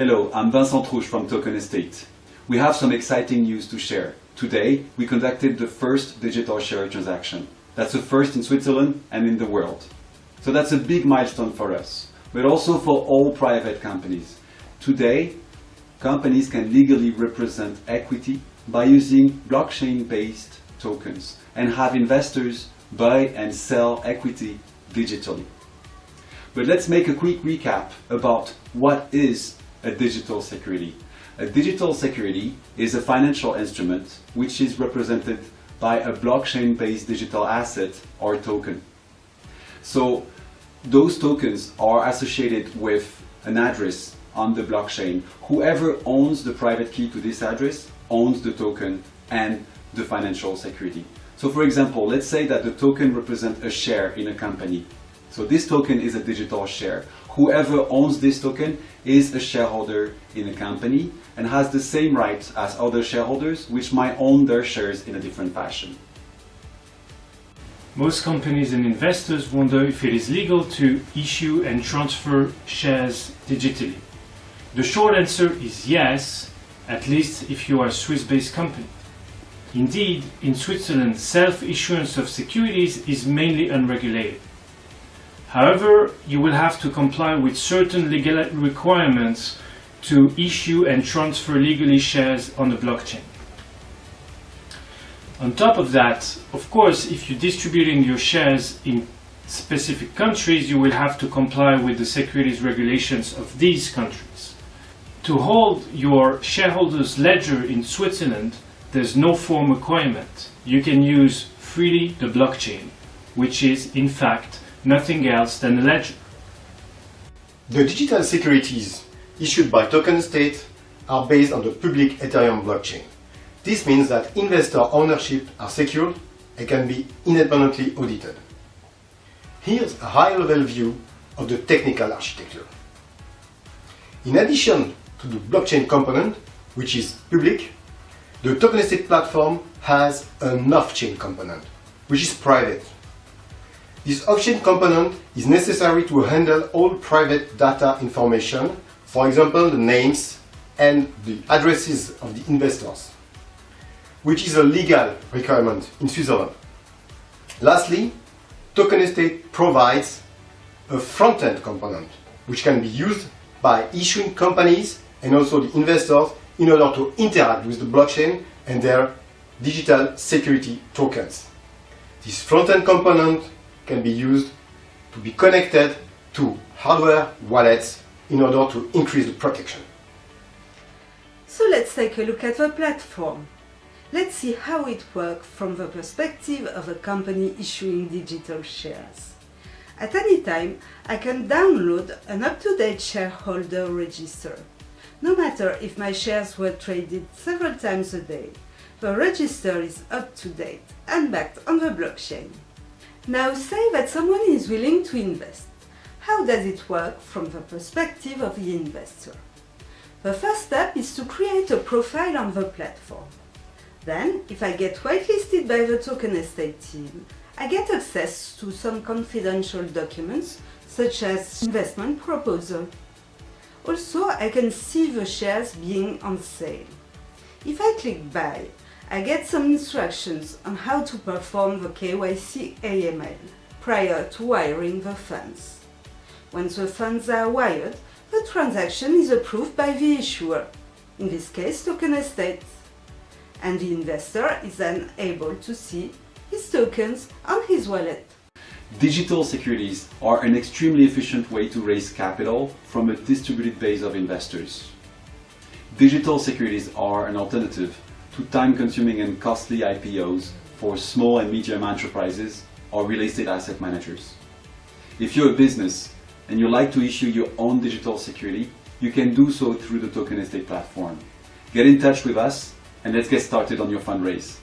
Hello, I'm Vincent Trouche from Tokenestate. We have some exciting news to share. Today, we conducted the first digital share transaction. That's the first in Switzerland and in the world. So that's a big milestone for us, but also for all private companies. Today, companies can legally represent equity by using blockchain-based tokens and have investors buy and sell equity digitally. But let's make a quick recap about what is a digital security. A digital security is a financial instrument which is represented by a blockchain-based digital asset or token. So those tokens are associated with an address on the blockchain. Whoever owns the private key to this address owns the token and the financial security. So for example, let's say that the token represents a share in a company. So this token is a digital share. Whoever owns this token is a shareholder in a company and has the same rights as other shareholders, which might own their shares in a different fashion. Most companies and investors wonder if it is legal to issue and transfer shares digitally. The short answer is yes, at least if you are a Swiss-based company. Indeed, in Switzerland, self-issuance of securities is mainly unregulated. However, you will have to comply with certain legal requirements to issue and transfer legally shares on the blockchain. On top of that, of course, if you're distributing your shares in specific countries, you will have to comply with the securities regulations of these countries. To hold your shareholders' ledger in Switzerland, there's no form requirement. You can use freely the blockchain, which is, in fact, nothing else than a ledger. The digital securities issued by Tokenestate are based on the public Ethereum blockchain. This means that investor ownership are secured and can be independently audited. Here's a high-level view of the technical architecture. In addition to the blockchain component, which is public, the Tokenestate platform has an off-chain component, which is private. This off-chain component is necessary to handle all private data information, for example, the names and the addresses of the investors, which is a legal requirement in Switzerland. Lastly, Tokenestate provides a front-end component, which can be used by issuing companies and also the investors in order to interact with the blockchain and their digital security tokens. This front-end component can be used to be connected to hardware wallets in order to increase the protection. So let's take a look at the platform. Let's see how it works from the perspective of a company issuing digital shares. At any time, I can download an up-to-date shareholder register. No matter if my shares were traded several times a day, the register is up to date and backed on the blockchain. Now say that someone is willing to invest. How does it work from the perspective of the investor? The first step is to create a profile on the platform. Then, if I get whitelisted by the Tokenestate team, I get access to some confidential documents, such as investment proposal. Also, I can see the shares being on sale. If I click buy, I get some instructions on how to perform the KYC AML prior to wiring the funds. Once the funds are wired, the transaction is approved by the issuer, in this case Tokenestate, and the investor is then able to see his tokens on his wallet. Digital securities are an extremely efficient way to raise capital from a distributed base of investors. Digital securities are an alternative to time-consuming and costly IPOs for small and medium enterprises or real estate asset managers. If you're a business and you like to issue your own digital security, you can do so through the Tokenestate platform. Get in touch with us and let's get started on your fundraise.